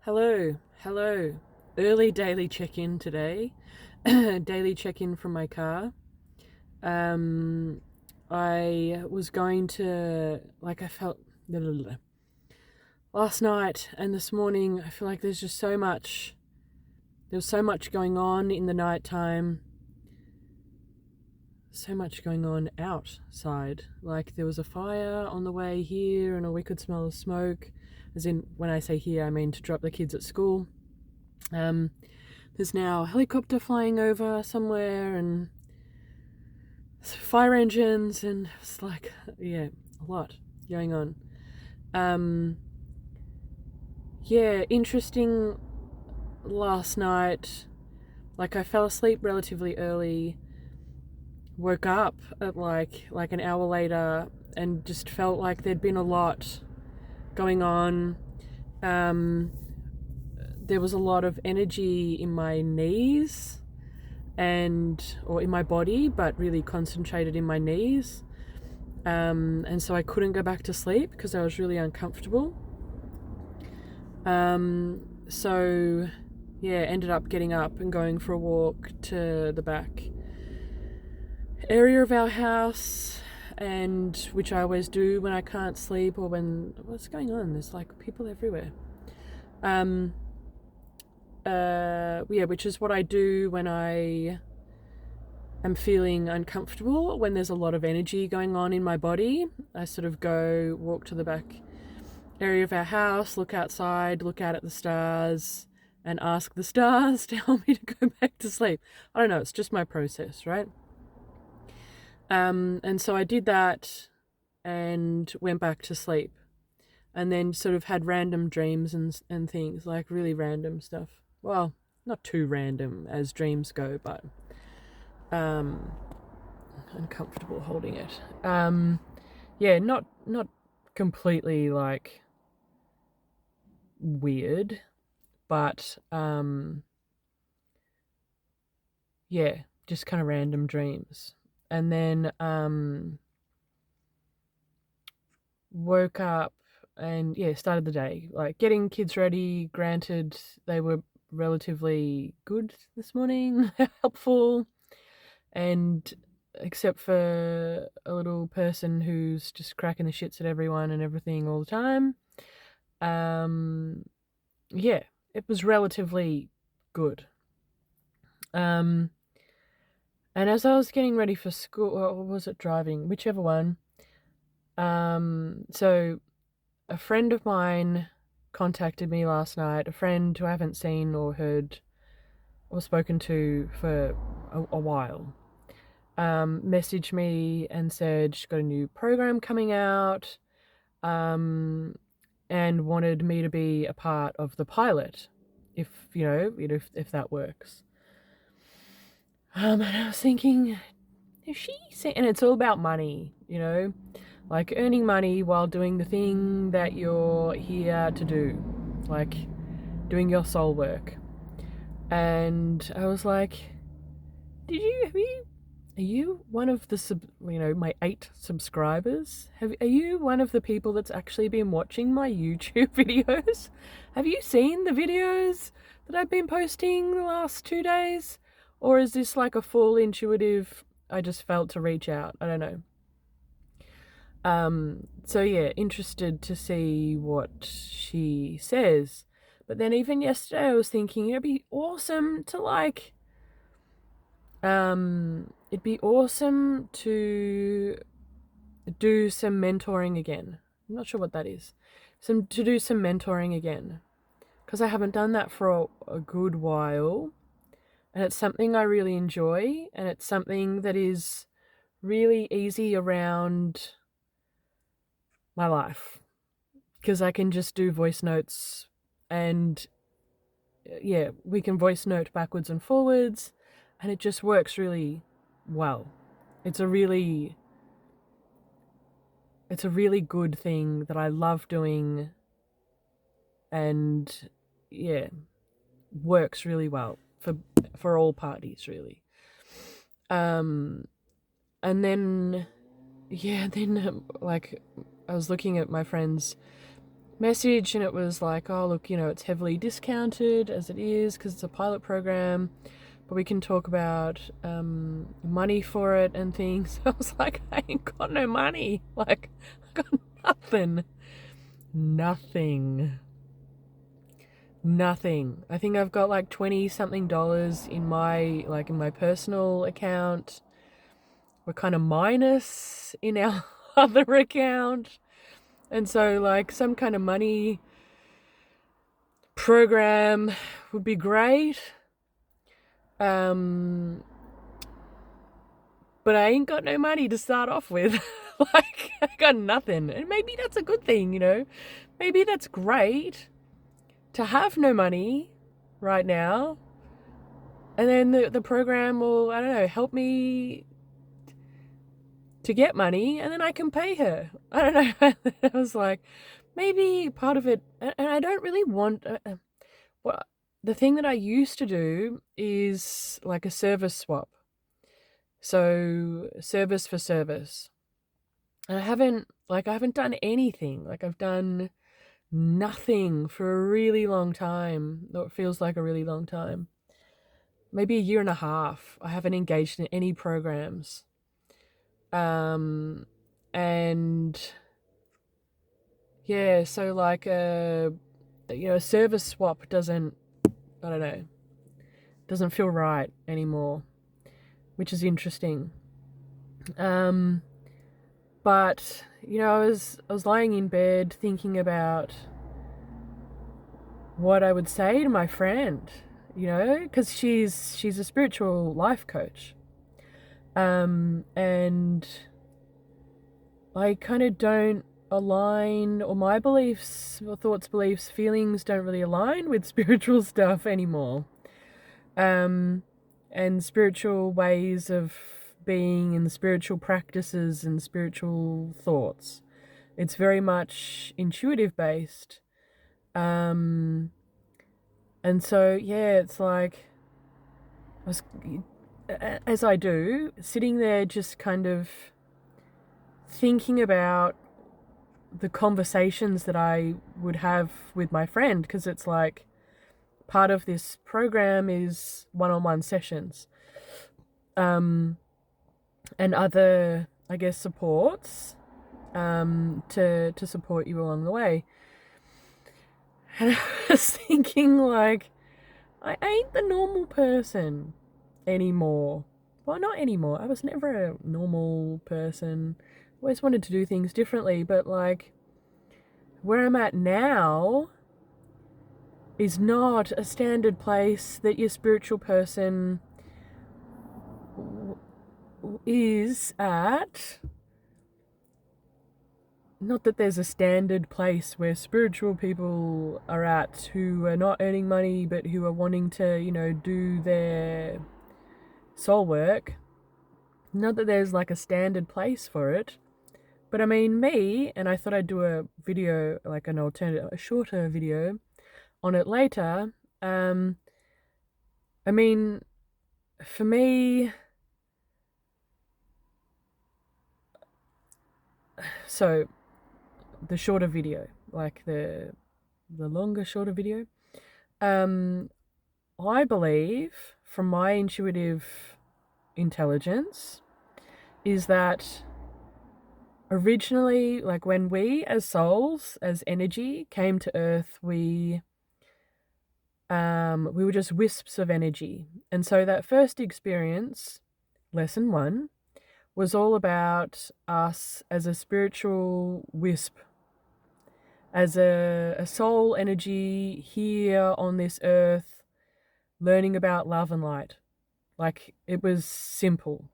Hello. Early daily check-in today. Daily check-in from my car. Um, I was going to, I felt last night and this morning. I feel like there's just so much. There was so much going on in the nighttime. So much going on outside. Like there was a fire on the way here, and we could smell the smoke. As in, when I say here, I mean to drop the kids at school. There's now a helicopter flying over somewhere and fire engines, and it's a lot going on. Interesting last night. I fell asleep relatively early, woke up at an hour later, and just felt like there'd been a lot going on. There was a lot of energy in my knees or in my body, but really concentrated in my knees. And so I couldn't go back to sleep because I was really uncomfortable. Ended up getting up and going for a walk to the back area of our house, and which I always do when I can't sleep or when what's going on. There's people everywhere. Which is what I do when I am feeling uncomfortable, when there's a lot of energy going on in my body. I sort of go walk to the back area of our house, look outside, look out at the stars, and ask the stars to help me to go back to sleep. I don't know, it's just my process, right? And so I did that and went back to sleep, and then sort of had random dreams and things, like really random stuff. Well, not too random as dreams go, but uncomfortable holding it. Not completely weird, but just kind of random dreams. And then woke up and started the day, getting kids ready. Granted, they were relatively good this morning, helpful, and except for a little person who's just cracking the shits at everyone and everything all the time. It was relatively good. And as I was getting ready for school, or was it driving? Whichever one. So a friend of mine contacted me last night, a friend who I haven't seen or heard or spoken to for a while. Messaged me and said she's got a new program coming out, and wanted me to be a part of the pilot, if that works. And I was thinking, is she saying, and it's all about money, earning money while doing the thing that you're here to do, doing your soul work. And I was like, are you one of the my 8 subscribers? Are you one of the people that's actually been watching my YouTube videos? Have you seen the videos that I've been posting the last 2 days? Or is this a full intuitive, I just felt to reach out? I don't know. Interested to see what she says. But then even yesterday I was thinking it'd be awesome to it'd be awesome to do some mentoring again. I'm not sure what that is. To do some mentoring again, because I haven't done that for a good while, and it's something I really enjoy, and it's something that is really easy around my life, because I can just do voice notes, and we can voice note backwards and forwards, and it just works really well. It's a really good thing that I love doing, and works really well for all parties, really. And then I was looking at my friend's message, and it was like, oh, look, it's heavily discounted as it is because it's a pilot program, but we can talk about money for it and things. I was like, I ain't got no money. Like, I got nothing. Nothing. I think I've got like 20 something dollars in my personal account. We're kind of minus in our other account. And so like some kind of money program would be great. But I ain't got no money to start off with. Like, I got nothing. And maybe that's a good thing, Maybe that's great to have no money right now. And then the program will, I don't know, help me to get money, and then I can pay her. I don't know. I was like, maybe part of it, and I don't really want, what the thing that I used to do is like a service swap. So service for service. And I haven't done anything. Like I've done nothing for a really long time. Or it feels like a really long time. Maybe a year and a half. I haven't engaged in any programs. And yeah, so like a service swap doesn't feel right anymore, which is interesting. But I was lying in bed thinking about what I would say to my friend, because she's a spiritual life coach. And I kind of don't align, or my beliefs or thoughts, beliefs, feelings don't really align with spiritual stuff anymore. And spiritual ways of being and spiritual practices and spiritual thoughts. It's very much intuitive based. And so, yeah, it's like, as I do, sitting there just kind of thinking about the conversations that I would have with my friend, because it's like part of this program is one-on-one sessions. And other, I guess, supports to support you along the way. And I was thinking, like, I ain't the normal person anymore. Well, not anymore. I was never a normal person. Always wanted to do things differently, but like, where I'm at now is not a standard place that your spiritual person is at. Not that there's a standard place where spiritual people are at who are not earning money but who are wanting to, do their soul work. Not that there's like a standard place for it. But I mean, me, and I thought I'd do a video, like an alternative, a shorter video on it later. I mean, for me, so the shorter video, like the longer, shorter video, I believe, from my intuitive intelligence, is that originally, like when we as souls, as energy, came to Earth, we were just wisps of energy. And so that first experience, lesson 1, was all about us as a spiritual wisp, as a soul energy here on this earth, learning about love and light. Like, it was simple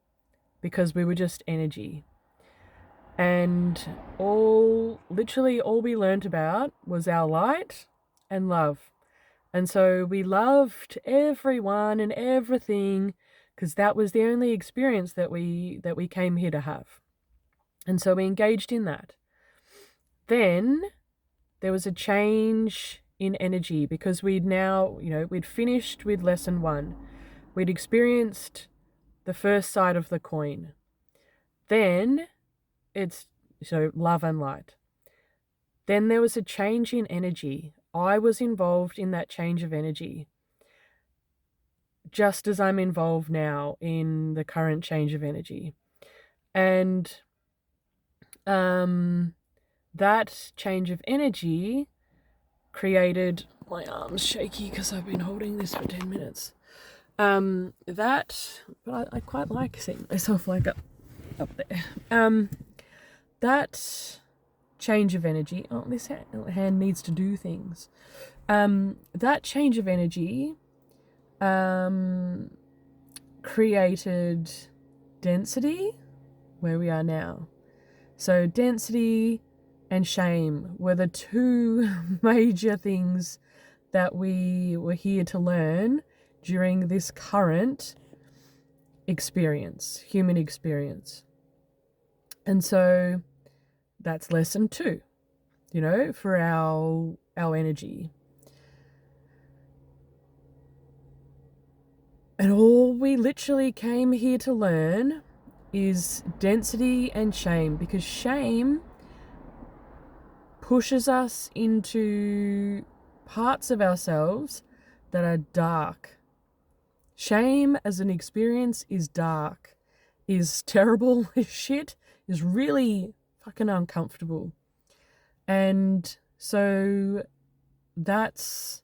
because we were just energy. And literally all we learned about was our light and love. And so we loved everyone and everything because that was the only experience that we came here to have. And so we engaged in that. Then there was a change in energy because we'd finished with lesson 1. We'd experienced the first side of the coin. Then it's love and light. Then there was a change in energy. I was involved in that change of energy, just as I'm involved now in the current change of energy. And that change of energy created, my arm's shaky because I've been holding this for 10 minutes. But I quite like seeing myself like up there. That change of energy, oh, this hand needs to do things. That change of energy created density where we are now. So density and shame were the two major things that we were here to learn during this current experience, human experience. And so that's lesson 2, for our energy. And all we literally came here to learn is density and shame, because shame pushes us into parts of ourselves that are dark. Shame as an experience is dark, is terrible, is shit, is really fucking uncomfortable. And so that's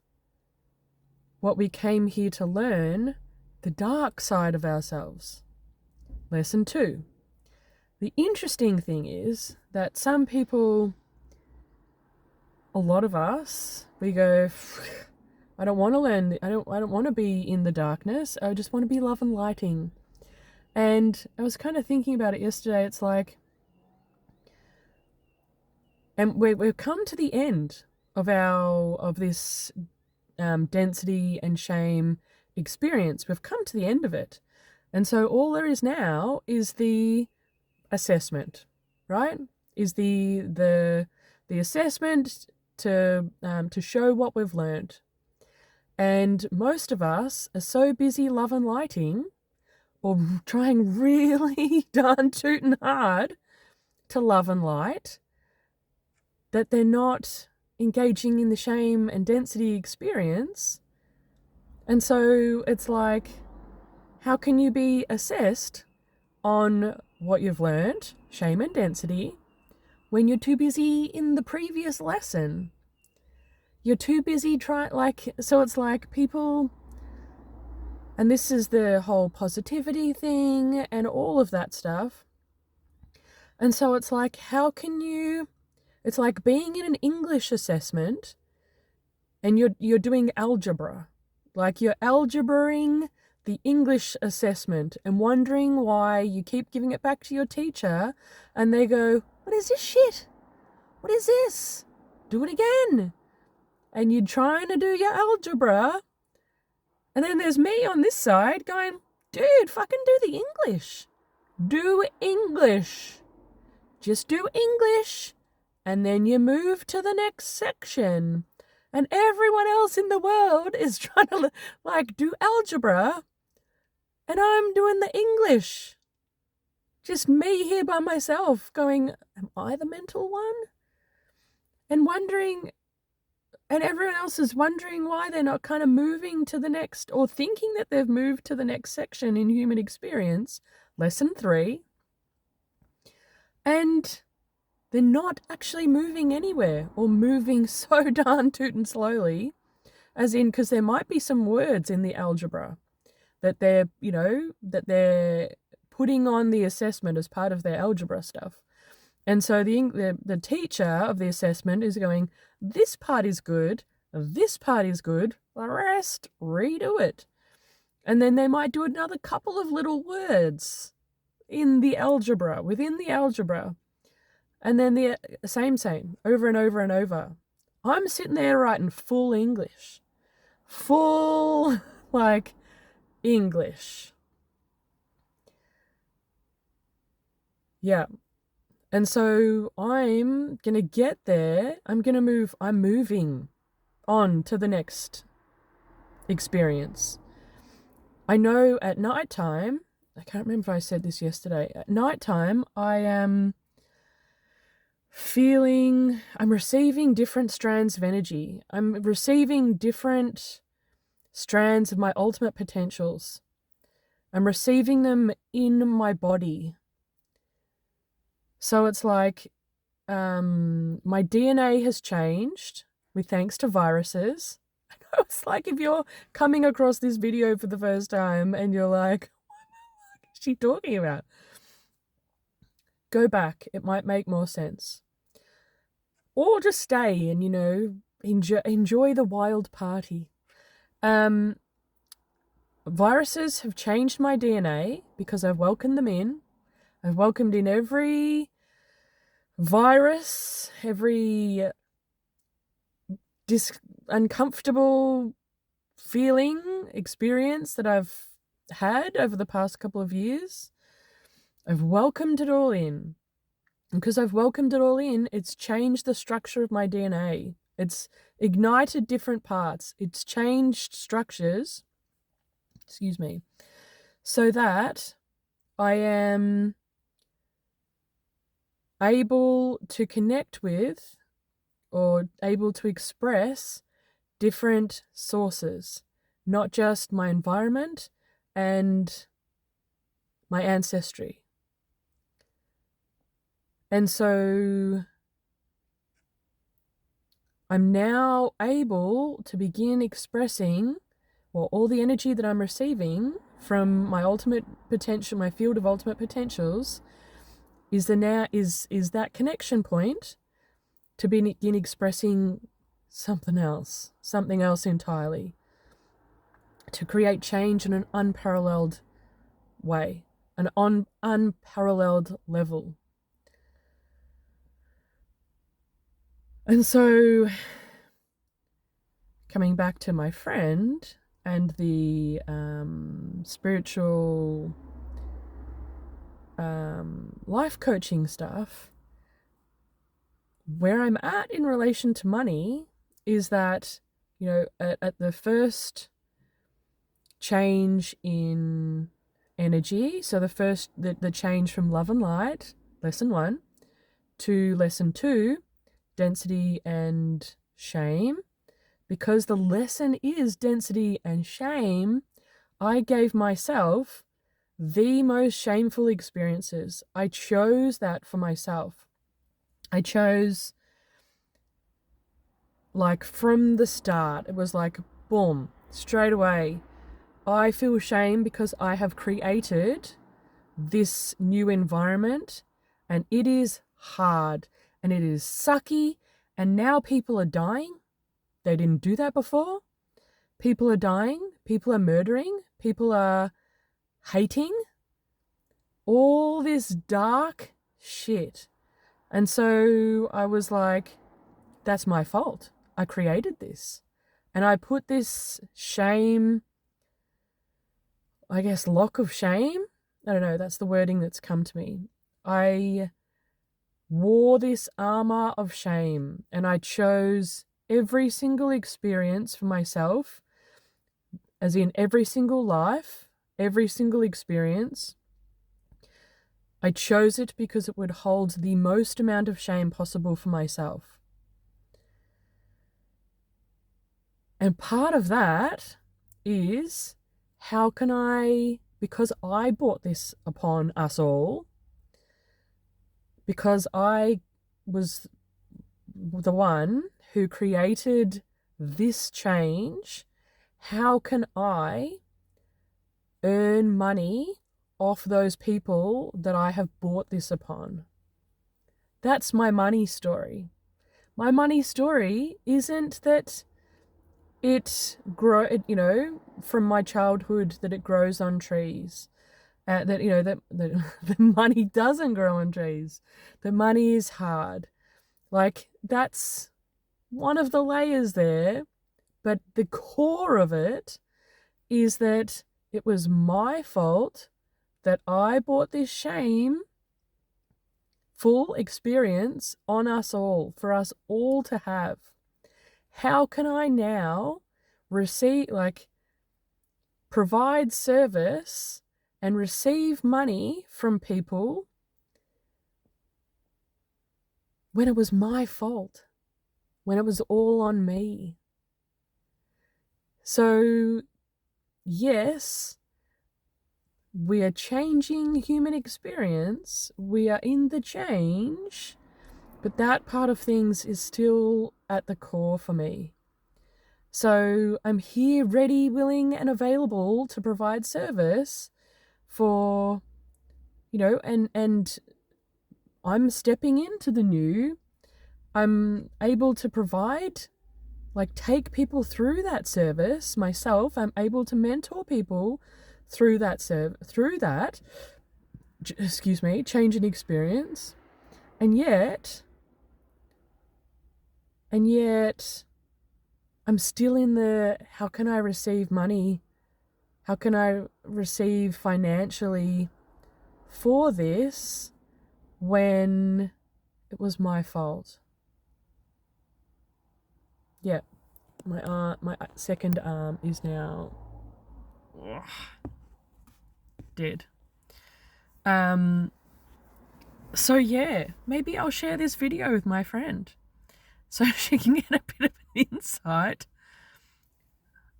what we came here to learn, the dark side of ourselves. Lesson 2. The interesting thing is that some people, a lot of us, we go, I don't want to learn, I don't want to be in the darkness, I just want to be love and lighting. And I was kind of thinking about it yesterday. It's like, and we've come to the end of this density and shame experience. We've come to the end of it. And so all there is now is the assessment, right? Is the assessment to show what we've learned. And most of us are so busy love and lighting, or trying really darn tootin' hard to love and light, that they're not engaging in the shame and density experience. And so it's like, how can you be assessed on what you've learned, shame and density, when you're too busy in the previous lesson? You're too busy so it's like people, and this is the whole positivity thing and all of that stuff. And so it's like, it's like being in an English assessment and you're doing algebra. Like you're algebraing the English assessment and wondering why you keep giving it back to your teacher and they go, what is this shit? What is this? Do it again. And you're trying to do your algebra. And then there's me on this side going, dude, fucking do the English. Do English. Just do English. And then you move to the next section. And everyone else in the world is trying to do algebra. And I'm doing the English. Just me here by myself going, am I the mental one? And wondering, and everyone else is wondering why they're not kind of moving to the next, or thinking that they've moved to the next section in human experience, lesson 3. And they're not actually moving anywhere, or moving so darn tootin' slowly, as in, because there might be some words in the algebra that they're putting on the assessment as part of their algebra stuff. And so the teacher of the assessment is going, this part is good, this part is good, the rest, redo it. And then they might do another couple of little words in the algebra, within the algebra. And then the same, over and over and over. I'm sitting there writing full English. Full, English. Yeah. And so I'm going to get there. I'm moving on to the next experience. I know at nighttime, I can't remember if I said this yesterday, at nighttime I am I'm receiving different strands of energy. I'm receiving different strands of my ultimate potentials. I'm receiving them in my body. So it's like my DNA has changed with thanks to viruses. It's like if you're coming across this video for the first time and you're like, what is she talking about? Go back. It might make more sense. Or just stay and, enjoy the wild party. Viruses have changed my DNA because I've welcomed them in. I've welcomed in every virus, every uncomfortable experience that I've had over the past couple of years. I've welcomed it all in. And because I've welcomed it all in, it's changed the structure of my DNA. It's ignited different parts. It's changed structures, so that I am able to connect with or able to express different sources, not just my environment and my ancestry. And so I'm now able to begin expressing, all the energy that I'm receiving from my ultimate potential, my field of ultimate potentials, is that connection point to begin expressing something else entirely, to create change in an unparalleled way, an unparalleled level. And so, coming back to my friend and the spiritual life coaching stuff, where I'm at in relation to money is that, at the first change in energy, so the change from love and light, lesson 1, to lesson 2, density and shame, because the lesson is density and shame, I gave myself the most shameful experiences. I chose that for myself. I chose, from the start, it was like, boom, straight away, I feel shame because I have created this new environment and it is hard and it is sucky, and now people are dying. They didn't do that before. People are dying. People are murdering. People are hating. All this dark shit. And so I was like, that's my fault. I created this. And I put this shame, lock of shame. I don't know, that's the wording that's come to me. I wore this armor of shame and I chose every single experience for myself, as in every single life, every single experience. I chose it because it would hold the most amount of shame possible for myself. And part of that is, how can I, because I brought this upon us all, because I was the one who created this change, how can I earn money off those people that I have brought this upon? That's my money story. My money story isn't that from my childhood, that it grows on trees. That the money doesn't grow on trees. The money is hard. That's one of the layers there, but the core of it is that it was my fault that I brought this shame full experience on us all, for us all to have. How can I now provide service and receive money from people when it was my fault, when it was all on me. So, yes, we are changing human experience. We are in the change, but that part of things is still at the core for me. So I'm here ready, willing, and available to provide service for, and I'm stepping into the new. I'm able to provide, take people through that service myself. I'm able to mentor people through that change in experience. And yet I'm still in the, how can I receive money? How can I receive financially for this when it was my fault? Yeah, my second arm is now dead. So yeah, maybe I'll share this video with my friend so she can get a bit of an insight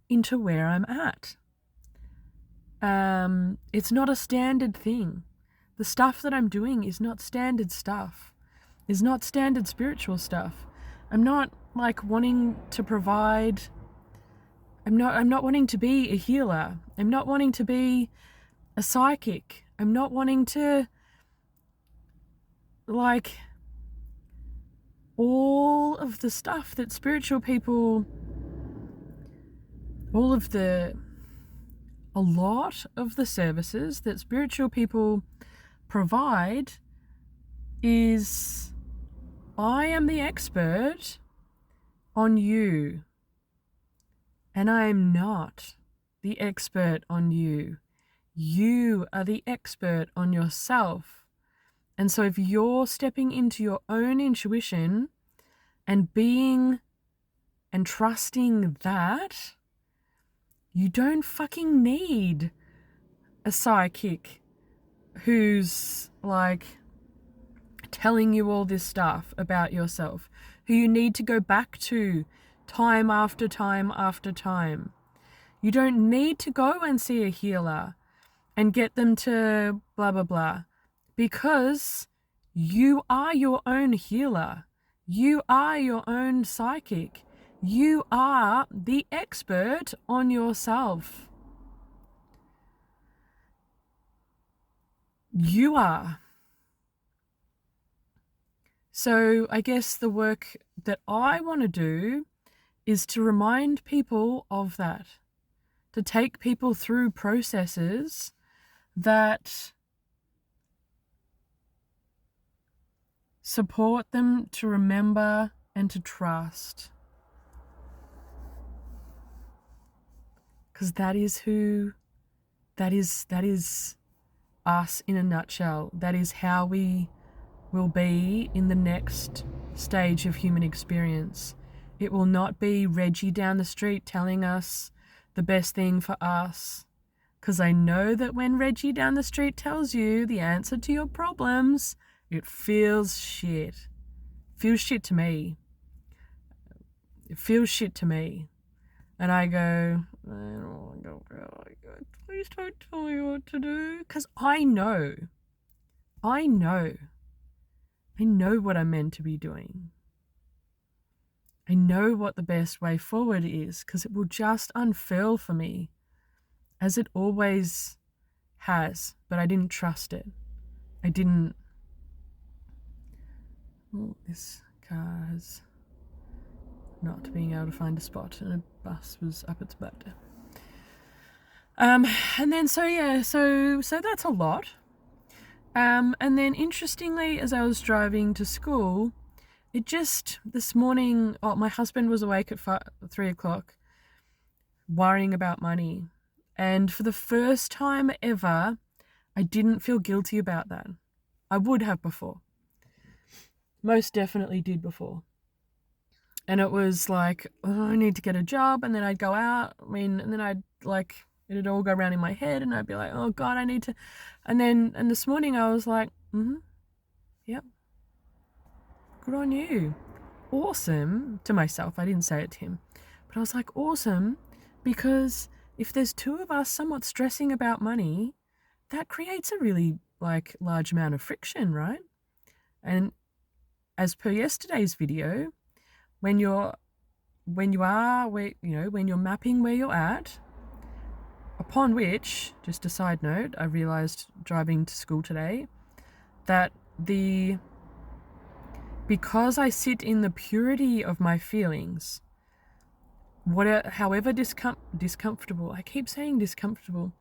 into where I'm at. It's not a standard thing. The stuff that I'm doing is not standard stuff. It's not standard spiritual stuff. I'm not wanting to provide. I'm not wanting to be a healer. I'm not wanting to be a psychic. I'm not wanting to all of the stuff that spiritual people, a lot of the services that spiritual people provide is, I am the expert on you, and I am not the expert on you. You are the expert on yourself. And so if you're stepping into your own intuition and being and trusting that, you don't fucking need a psychic who's telling you all this stuff about yourself, who you need to go back to time after time after time. You don't need to go and see a healer and get them to blah, blah, blah, because you are your own healer. You are your own psychic. You are the expert on yourself. You are. So I guess the work that I want to do is to remind people of that, to take people through processes that support them to remember and to trust. Because that is us in a nutshell. That is how we will be in the next stage of human experience. It will not be Reggie down the street telling us the best thing for us. Because I know that when Reggie down the street tells you the answer to your problems, it feels shit. It feels shit to me. It feels shit to me. And I go, please don't tell me what to do. Because I know what I'm meant to be doing. I know what the best way forward is, because it will just unfurl for me, as it always has, but I didn't trust it. I didn't. Oh, this car has not being able to find a spot, and a bus was up its butt. And then so that's a lot. And then interestingly, as I was driving to school, this morning, my husband was awake at 3 o'clock, worrying about money. And for the first time ever, I didn't feel guilty about that. I would have before. Most definitely did before. And it was like, oh, I need to get a job. And then I'd go out. And then it'd all go around in my head. And I'd be like, oh God, I need to. And this morning I was like, yep. good on you. Awesome, to myself. I didn't say it to him. But I was like, awesome, because if there's two of us somewhat stressing about money, that creates a really large amount of friction, right? And as per yesterday's video, when you're mapping where you're at, upon which, just a side note, I realized driving to school today that because I sit in the purity of my feelings, however discomfortable, I keep saying discomfortable,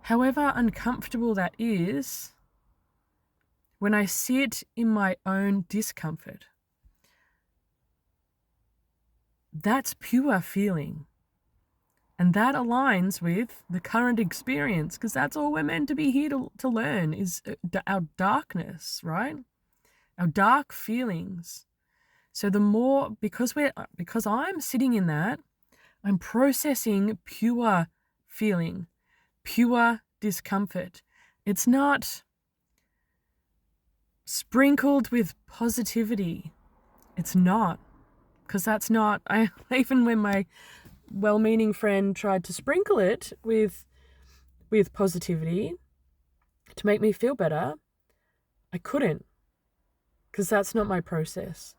however uncomfortable that is, when I sit in my own discomfort, that's pure feeling. And that aligns with the current experience, because that's all we're meant to be here to learn, is our darkness, right? Our dark feelings. So the more, because I'm sitting in that, I'm processing pure feeling, pure discomfort. It's not sprinkled with positivity. It's not, because that's not, even when my well-meaning friend tried to sprinkle it with positivity to make me feel better, I couldn't, because that's not my process.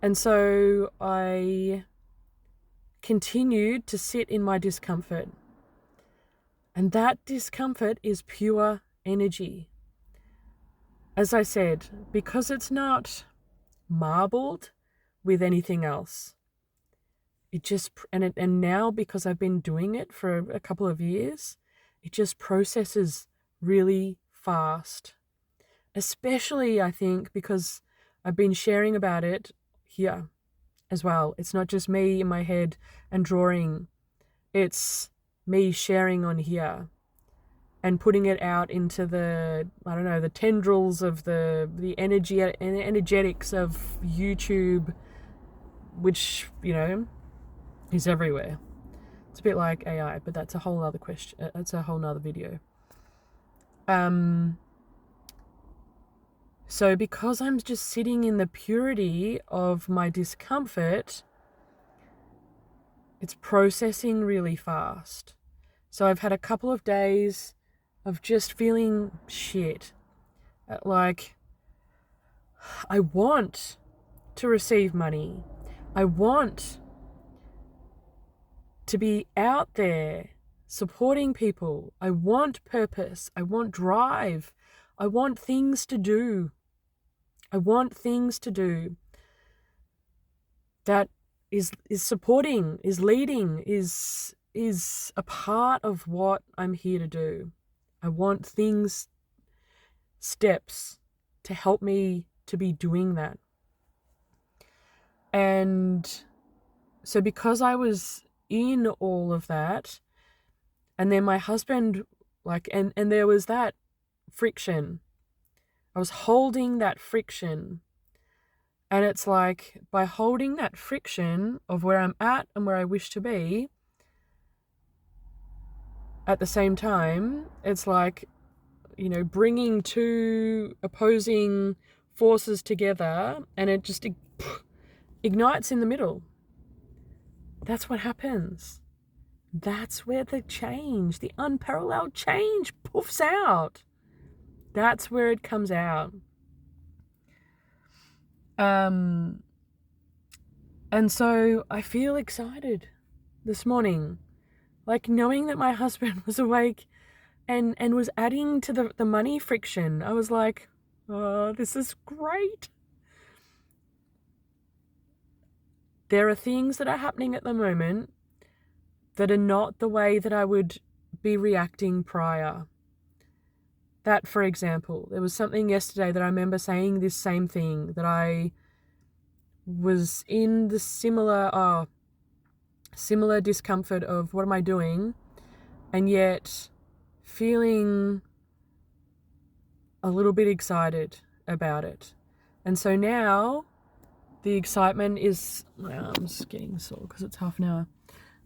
And so I continued to sit in my discomfort. And that discomfort is pure energy. As I said, because it's not marbled with anything else. It just, and now because I've been doing it for a couple of years, it just processes really fast. Especially, I think, because I've been sharing about it here as well. It's not just me in my head and drawing. It's me sharing on here and putting it out into the tendrils of the energetics of YouTube, which, is everywhere. It's a bit like AI, but that's a whole other question. That's a whole nother video. So because I'm just sitting in the purity of my discomfort, it's processing really fast. So I've had a couple of days of just feeling shit. Like, I want to receive money. I want to be out there supporting people. I want purpose. I want drive. I want things to do. I want things to do that is supporting, is leading, is a part of what I'm here to do. I want steps to help me to be doing that. And so because I was in all of that, and then my husband, and there was that friction. I was holding that friction. And it's like, by holding that friction of where I'm at and where I wish to be, at the same time, it's like, bringing two opposing forces together, and it just ignites in the middle. That's what happens. That's where the change, the unparalleled change, poofs out. That's where it comes out. And so I feel excited this morning, knowing that my husband was awake and was adding to the money friction. I was like, oh, this is great. There are things that are happening at the moment that are not the way that I would be reacting prior. That, for example, there was something yesterday that I remember saying this same thing, that I was in the similar discomfort of what am I doing, and yet feeling a little bit excited about it. And so now the excitement is, I'm just getting sore because it's half an hour.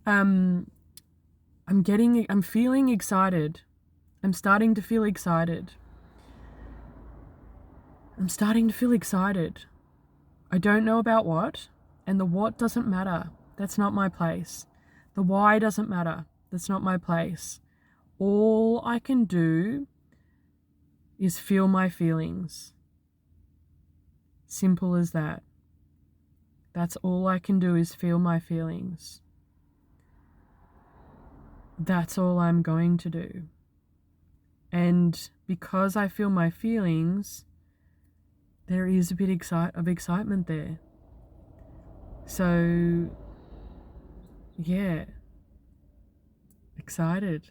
I'm feeling excited. I'm starting to feel excited. I don't know about what, and the what doesn't matter. That's not my place. The why doesn't matter. That's not my place. All I can do is feel my feelings. Simple as that. That's all I can do is feel my feelings. That's all I'm going to do. And because I feel my feelings, there is a bit of excitement there. So, yeah, excited.